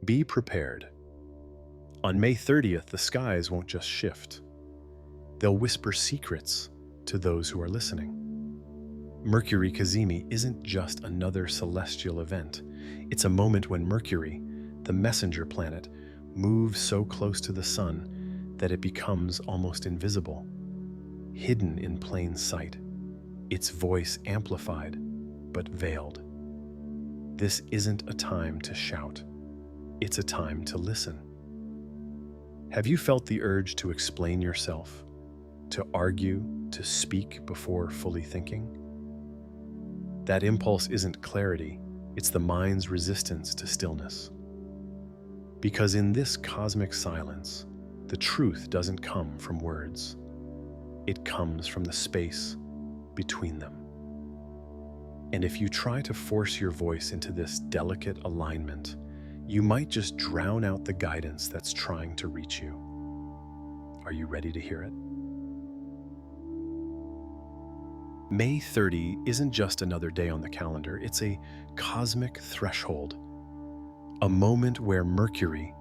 Be prepared. On May 30th, the skies won't just shift. They'll whisper secrets to those who are listening. Mercury Cazimi isn't just another celestial event. It's a moment when Mercury, the messenger planet, moves so close to the sun that it becomes almost invisible, hidden in plain sight, its voice amplified but veiled. This isn't a time to shout. It's a time to listen. Have you felt the urge to explain yourself, to argue, to speak before fully thinking? That impulse isn't clarity, it's the mind's resistance to stillness. Because in this cosmic silence, the truth doesn't come from words. It comes from the space between them. And if you try to force your voice into this delicate alignment, you might just drown out the guidance that's trying to reach you. Are you ready to hear it? May 30 isn't just another day on the calendar, it's a cosmic threshold, a moment where Mercury,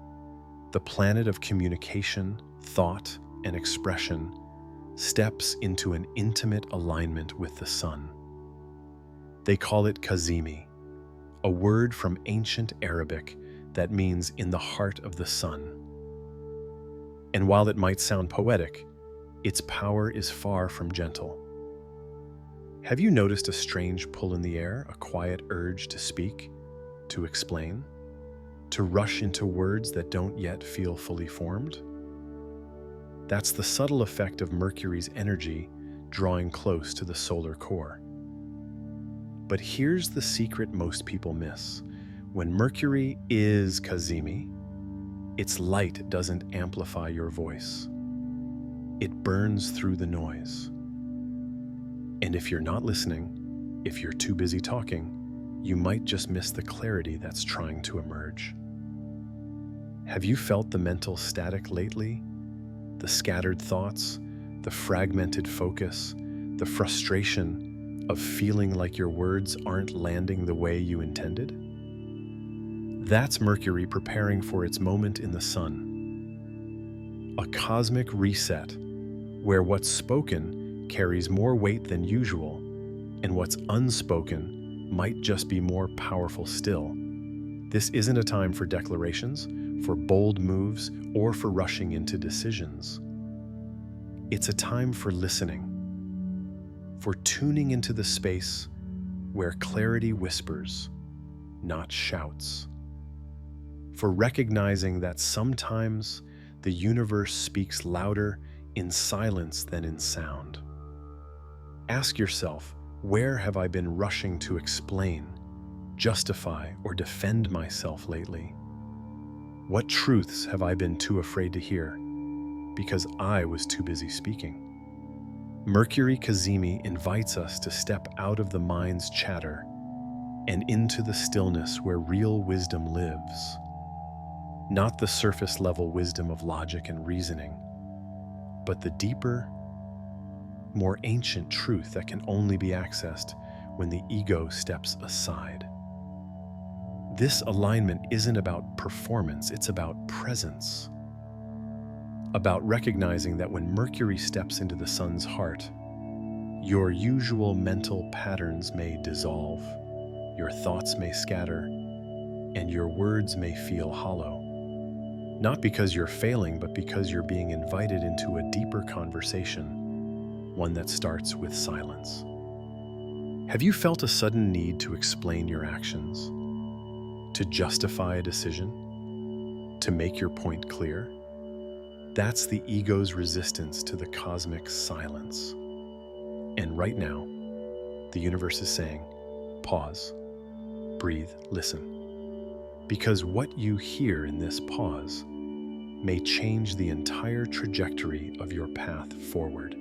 the planet of communication, thought, and expression, steps into an intimate alignment with the sun. They call it Cazimi, a word from ancient Arabic that means in the heart of the sun. And while it might sound poetic, its power is far from gentle. Have you noticed a strange pull in the air, a quiet urge to speak, to explain, to rush into words that don't yet feel fully formed? That's the subtle effect of Mercury's energy drawing close to the solar core. But here's the secret most people miss. When Mercury is Cazimi, its light doesn't amplify your voice. It burns through the noise. And if you're not listening, if you're too busy talking, you might just miss the clarity that's trying to emerge. Have you felt the mental static lately? The scattered thoughts, the fragmented focus, the frustration of feeling like your words aren't landing the way you intended? That's Mercury preparing for its moment in the sun. A cosmic reset where what's spoken carries more weight than usual, and what's unspoken might just be more powerful still. This isn't a time for declarations, for bold moves, or for rushing into decisions. It's a time for listening, for tuning into the space where clarity whispers, not shouts, for recognizing that sometimes the universe speaks louder in silence than in sound. Ask yourself, where have I been rushing to explain, justify, or defend myself lately? What truths have I been too afraid to hear because I was too busy speaking? Mercury Cazimi invites us to step out of the mind's chatter and into the stillness where real wisdom lives. Not the surface-level wisdom of logic and reasoning, but the deeper, more ancient truth that can only be accessed when the ego steps aside. This alignment isn't about performance, it's about presence. About recognizing that when Mercury steps into the sun's heart, your usual mental patterns may dissolve, your thoughts may scatter, and your words may feel hollow. Not because you're failing, but because you're being invited into a deeper conversation, one that starts with silence. Have you felt a sudden need to explain your actions, to justify a decision, to make your point clear? That's the ego's resistance to the cosmic silence. And right now, the universe is saying, pause, breathe, listen. Because what you hear in this pause may change the entire trajectory of your path forward.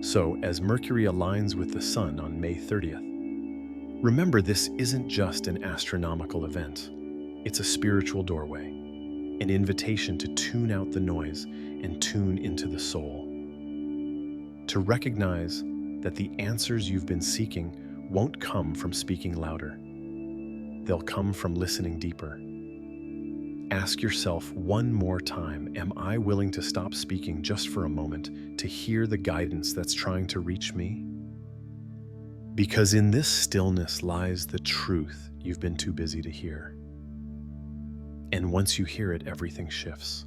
So, as Mercury aligns with the sun on May 30th, remember this isn't just an astronomical event. It's a spiritual doorway, an invitation to tune out the noise and tune into the soul. To recognize that the answers you've been seeking won't come from speaking louder. They'll come from listening deeper. Ask yourself one more time, am I willing to stop speaking just for a moment to hear the guidance that's trying to reach me? Because in this stillness lies the truth you've been too busy to hear. And once you hear it, everything shifts.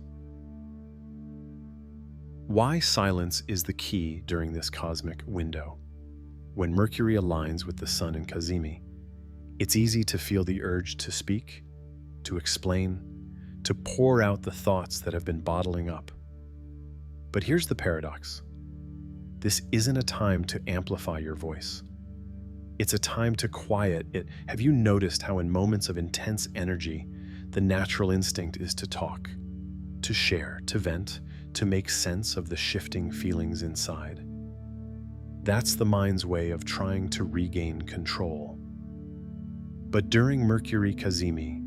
Why silence is the key during this cosmic window. When Mercury aligns with the Sun in Cazimi, it's easy to feel the urge to speak, to explain, to pour out the thoughts that have been bottling up. But here's the paradox. This isn't a time to amplify your voice. It's a time to quiet it. Have you noticed how in moments of intense energy, the natural instinct is to talk, to share, to vent, to make sense of the shifting feelings inside? That's the mind's way of trying to regain control. But during Mercury Cazimi,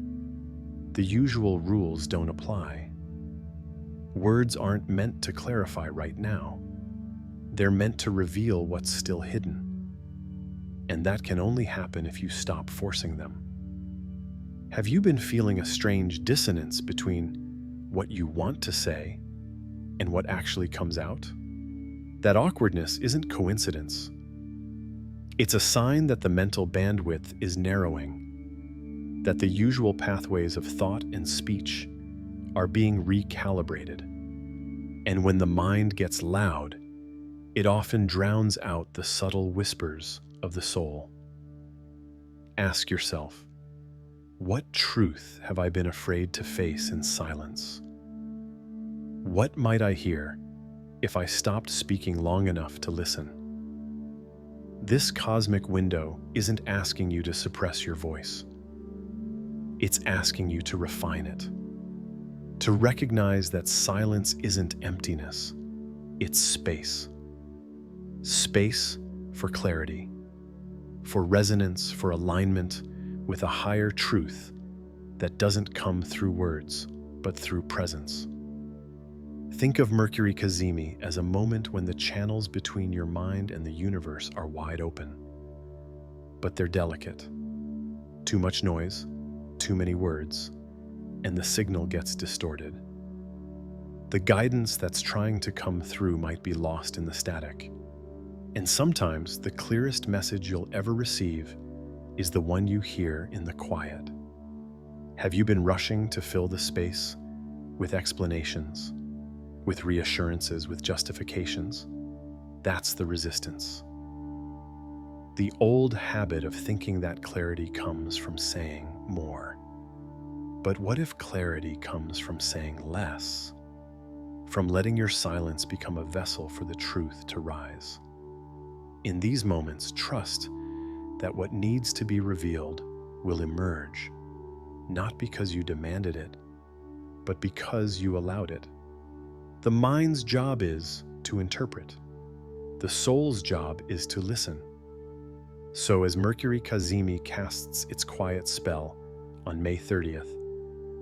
the usual rules don't apply. Words aren't meant to clarify right now. They're meant to reveal what's still hidden. And that can only happen if you stop forcing them. Have you been feeling a strange dissonance between what you want to say and what actually comes out? That awkwardness isn't coincidence. It's a sign that the mental bandwidth is narrowing, that the usual pathways of thought and speech are being recalibrated. And when the mind gets loud, it often drowns out the subtle whispers of the soul. Ask yourself, what truth have I been afraid to face in silence? What might I hear if I stopped speaking long enough to listen? This cosmic window isn't asking you to suppress your voice. It's asking you to refine it, to recognize that silence isn't emptiness, it's space. Space for clarity, for resonance, for alignment with a higher truth that doesn't come through words, but through presence. Think of Mercury Cazimi as a moment when the channels between your mind and the universe are wide open. But they're delicate. Too much noise, too many words, and the signal gets distorted. The guidance that's trying to come through might be lost in the static. And sometimes the clearest message you'll ever receive is the one you hear in the quiet. Have you been rushing to fill the space with explanations, with reassurances, with justifications? That's the resistance. The old habit of thinking that clarity comes from saying more. But what if clarity comes from saying less? From letting your silence become a vessel for the truth to rise? In these moments, trust that what needs to be revealed will emerge, not because you demanded it, but because you allowed it. The mind's job is to interpret. The soul's job is to listen. So as Mercury Cazimi casts its quiet spell on May 30th,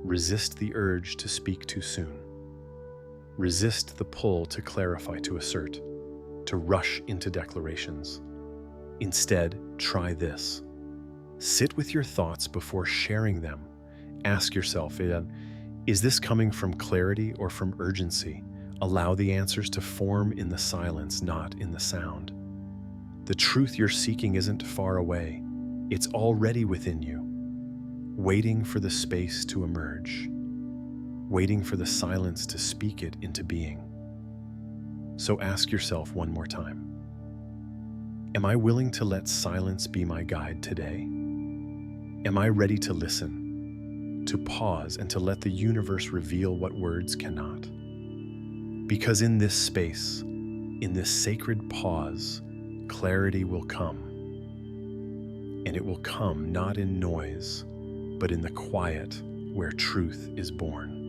resist the urge to speak too soon. Resist the pull to clarify, to assert, to rush into declarations. Instead, try this. Sit with your thoughts before sharing them. Ask yourself, is this coming from clarity or from urgency? Allow the answers to form in the silence, not in the sound. The truth you're seeking isn't far away. It's already within you, waiting for the space to emerge, waiting for the silence to speak it into being. So ask yourself one more time, am I willing to let silence be my guide today? Am I ready to listen, to pause, and to let the universe reveal what words cannot? Because in this space, in this sacred pause, clarity will come. And it will come not in noise, but in the quiet where truth is born.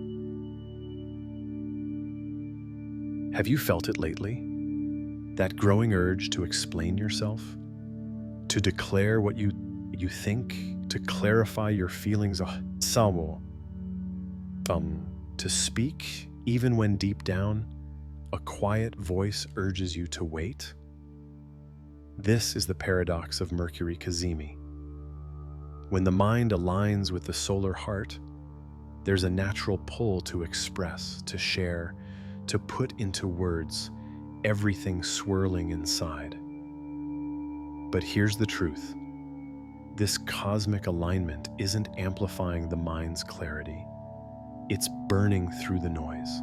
Have you felt it lately? That growing urge to explain yourself, to declare what you think, to clarify your feelings, to speak even when deep down a quiet voice urges you to wait? This is the paradox of Mercury Cazimi. When the mind aligns with the solar heart, There's a natural pull to express, to share, to put into words everything swirling inside. But here's the truth. This cosmic alignment isn't amplifying the mind's clarity. It's burning through the noise.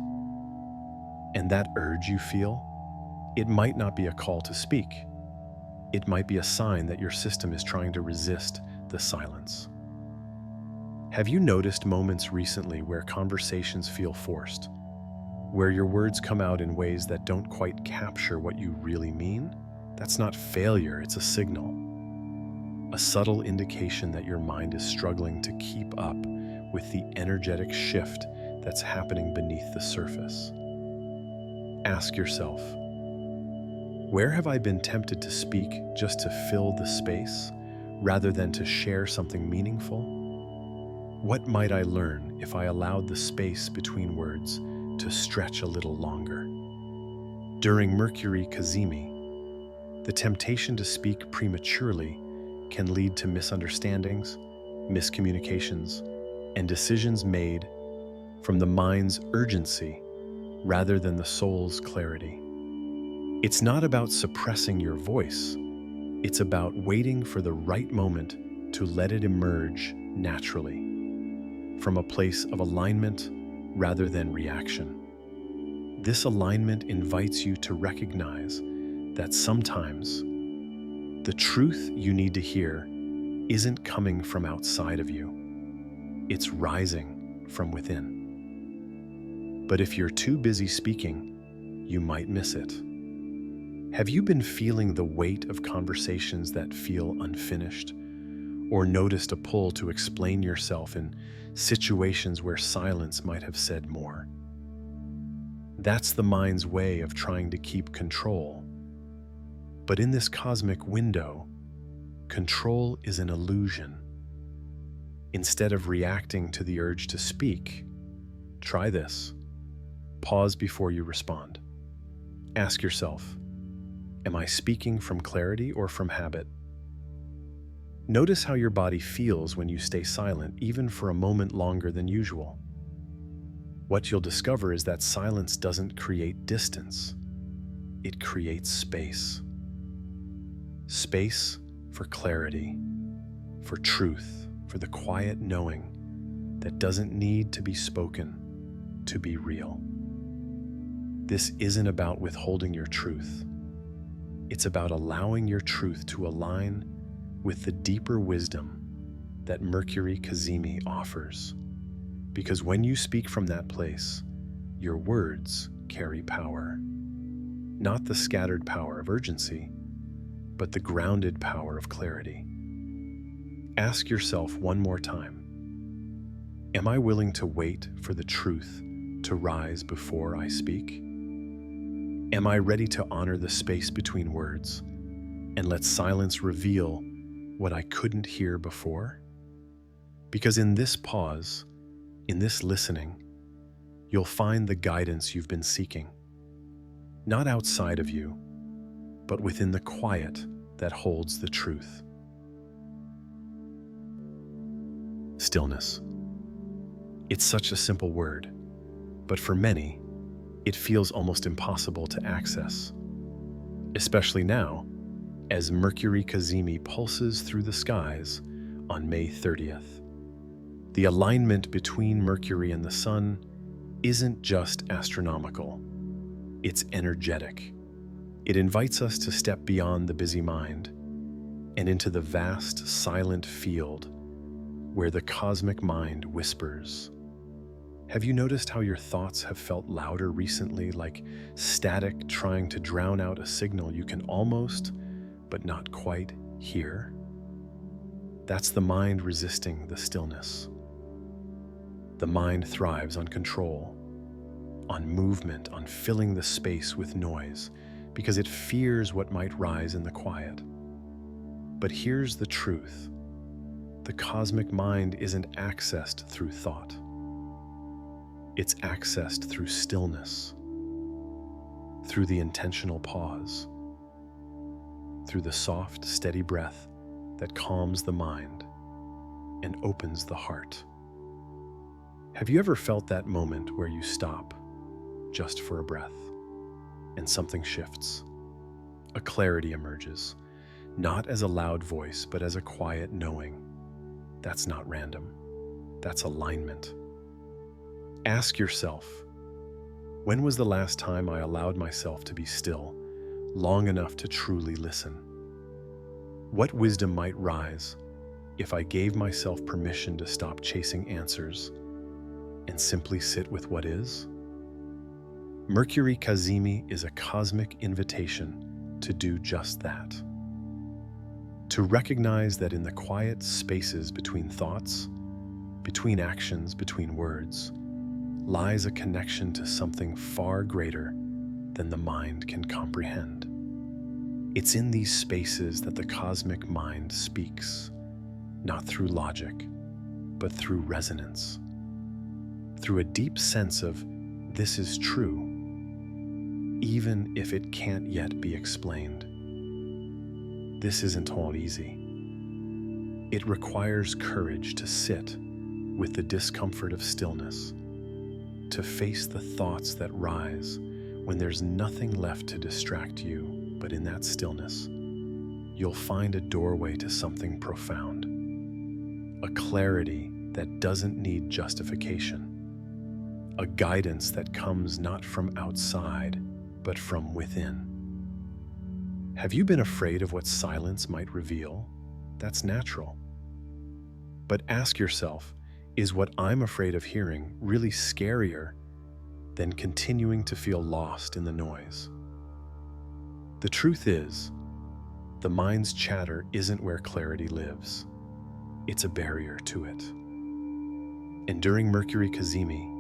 And that urge you feel, it might not be a call to speak. It might be a sign that your system is trying to resist the silence. Have you noticed moments recently where conversations feel forced? Where your words come out in ways that don't quite capture what you really mean? That's not failure, it's a signal. A subtle indication that your mind is struggling to keep up with the energetic shift that's happening beneath the surface. Ask yourself, where have I been tempted to speak just to fill the space, rather than to share something meaningful? What might I learn if I allowed the space between words to stretch a little longer? During Mercury Cazimi, the temptation to speak prematurely can lead to misunderstandings, miscommunications, and decisions made from the mind's urgency rather than the soul's clarity. It's not about suppressing your voice. It's about waiting for the right moment to let it emerge naturally, from a place of alignment rather than reaction. This alignment invites you to recognize that sometimes the truth you need to hear isn't coming from outside of you. It's rising from within. But if you're too busy speaking, you might miss it. Have you been feeling the weight of conversations that feel unfinished? Or noticed a pull to explain yourself in situations where silence might have said more? That's the mind's way of trying to keep control. But in this cosmic window, control is an illusion. Instead of reacting to the urge to speak, try this. Pause before you respond. Ask yourself, am I speaking from clarity or from habit? Notice how your body feels when you stay silent, even for a moment longer than usual. What you'll discover is that silence doesn't create distance. It creates space. Space for clarity, for truth, for the quiet knowing that doesn't need to be spoken to be real. This isn't about withholding your truth. It's about allowing your truth to align with the deeper wisdom that Mercury Cazimi offers. Because when you speak from that place, your words carry power. Not the scattered power of urgency, but the grounded power of clarity. Ask yourself one more time, am I willing to wait for the truth to rise before I speak? Am I ready to honor the space between words and let silence reveal what I couldn't hear before? Because in this pause, in this listening, you'll find the guidance you've been seeking. Not outside of you, but within the quiet that holds the truth. Stillness. It's such a simple word, but for many, it feels almost impossible to access. Especially now, as Mercury Cazimi pulses through the skies on May 30th. The alignment between Mercury and the Sun isn't just astronomical, it's energetic. It invites us to step beyond the busy mind and into the vast, silent field where the cosmic mind whispers. Have you noticed how your thoughts have felt louder recently, like static trying to drown out a signal you can almost, but not quite, hear? That's the mind resisting the stillness. The mind thrives on control, on movement, on filling the space with noise, because it fears what might rise in the quiet. But here's the truth. The cosmic mind isn't accessed through thought. It's accessed through stillness, through the intentional pause, through the soft, steady breath that calms the mind and opens the heart. Have you ever felt that moment where you stop just for a breath and something shifts? A clarity emerges, not as a loud voice, but as a quiet knowing. That's not random. That's alignment. Ask yourself, when was the last time I allowed myself to be still long enough to truly listen? What wisdom might rise if I gave myself permission to stop chasing answers and simply sit with what is? Mercury Cazimi is a cosmic invitation to do just that. To recognize that in the quiet spaces between thoughts, between actions, between words, lies a connection to something far greater than the mind can comprehend. It's in these spaces that the cosmic mind speaks, not through logic, but through resonance, through a deep sense of this is true, even if it can't yet be explained. This isn't all easy. It requires courage to sit with the discomfort of stillness, to face the thoughts that rise when there's nothing left to distract you, but in that stillness, you'll find a doorway to something profound, a clarity that doesn't need justification, a guidance that comes not from outside, but from within. Have you been afraid of what silence might reveal? That's natural. But ask yourself, is what I'm afraid of hearing really scarier than continuing to feel lost in the noise? The truth is, the mind's chatter isn't where clarity lives. It's a barrier to it. And during Mercury Cazimi,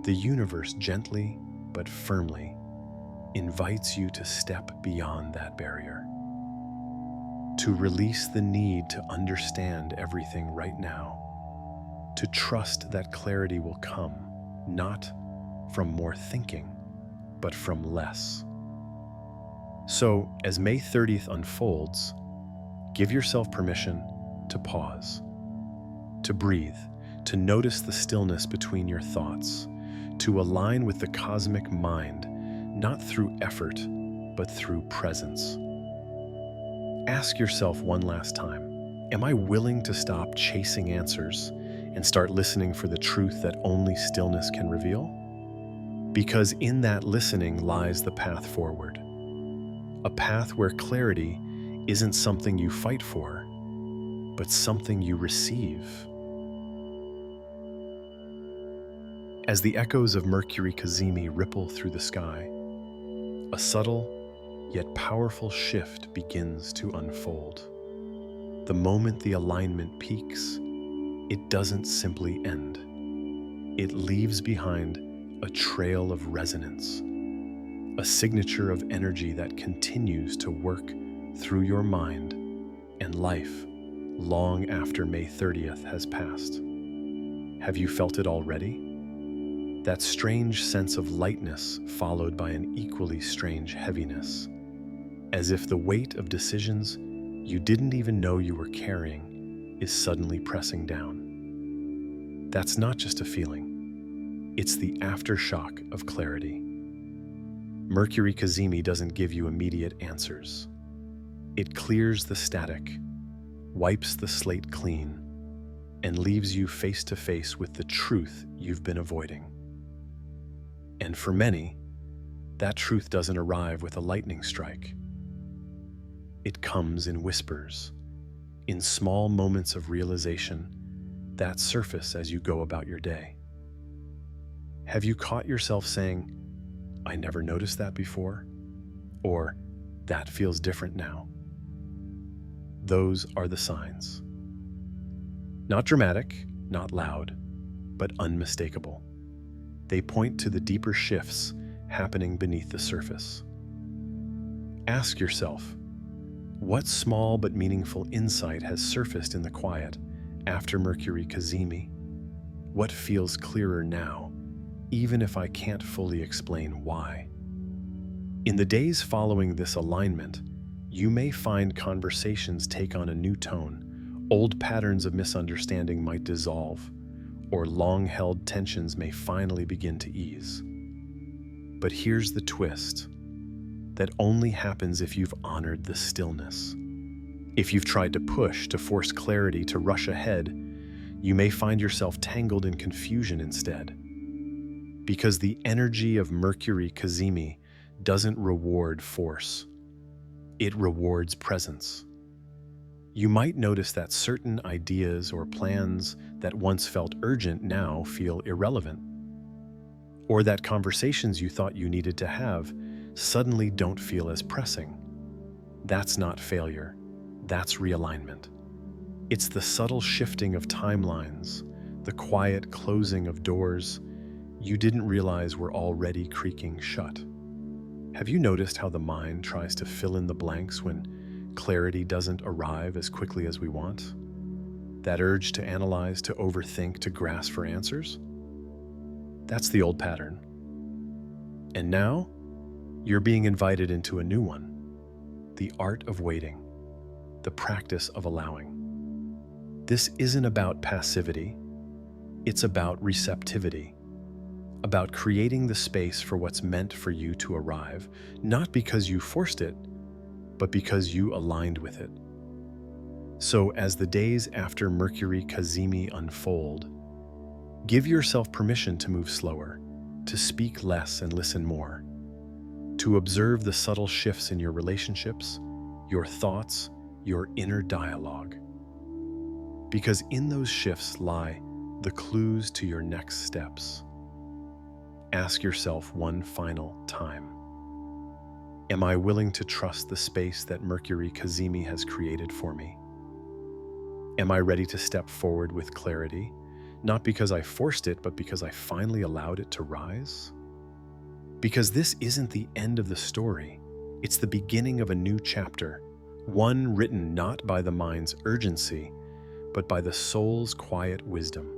the universe gently but firmly invites you to step beyond that barrier, to release the need to understand everything right now, to trust that clarity will come, not from more thinking, but from less. So, as May 30th unfolds, give yourself permission to pause, to breathe, to notice the stillness between your thoughts, to align with the cosmic mind, not through effort, but through presence. Ask yourself one last time, am I willing to stop chasing answers and start listening for the truth that only stillness can reveal? Because in that listening lies the path forward. A path where clarity isn't something you fight for, but something you receive. As the echoes of Mercury Cazimi ripple through the sky, a subtle yet powerful shift begins to unfold. The moment the alignment peaks, it doesn't simply end. It leaves behind a trail of resonance, a signature of energy that continues to work through your mind and life long after May 30th has passed. Have you felt it already? That strange sense of lightness followed by an equally strange heaviness, as if the weight of decisions you didn't even know you were carrying is suddenly pressing down. That's not just a feeling, it's the aftershock of clarity. Mercury Cazimi doesn't give you immediate answers. It clears the static, wipes the slate clean, and leaves you face to face with the truth you've been avoiding. And for many, that truth doesn't arrive with a lightning strike. It comes in whispers, in small moments of realization that surface as you go about your day. Have you caught yourself saying, I never noticed that before? Or, that feels different now? Those are the signs. Not dramatic, not loud, but unmistakable. They point to the deeper shifts happening beneath the surface. Ask yourself, what small but meaningful insight has surfaced in the quiet after Mercury Cazimi? What feels clearer now, even if I can't fully explain why? In the days following this alignment, you may find conversations take on a new tone. Old patterns of misunderstanding might dissolve, or long-held tensions may finally begin to ease. But here's the twist: that only happens if you've honored the stillness. If you've tried to push, to force clarity, to rush ahead, you may find yourself tangled in confusion instead. Because the energy of Mercury Cazimi doesn't reward force, it rewards presence. You might notice that certain ideas or plans that once felt urgent now feel irrelevant, or that conversations you thought you needed to have suddenly don't feel as pressing. That's not failure, that's realignment. It's the subtle shifting of timelines, the quiet closing of doors you didn't realize were already creaking shut. Have you noticed how the mind tries to fill in the blanks when clarity doesn't arrive as quickly as we want? That urge to analyze, to overthink, to grasp for answers? That's the old pattern. And now, you're being invited into a new one: the art of waiting, the practice of allowing. This isn't about passivity, it's about receptivity, about creating the space for what's meant for you to arrive, not because you forced it, but because you aligned with it. So as the days after Mercury Cazimi unfold, give yourself permission to move slower, to speak less and listen more, to observe the subtle shifts in your relationships, your thoughts, your inner dialogue. Because in those shifts lie the clues to your next steps. Ask yourself one final time: am I willing to trust the space that Mercury Cazimi has created for me? Am I ready to step forward with clarity, not because I forced it, but because I finally allowed it to rise? Because this isn't the end of the story, it's the beginning of a new chapter, one written not by the mind's urgency, but by the soul's quiet wisdom.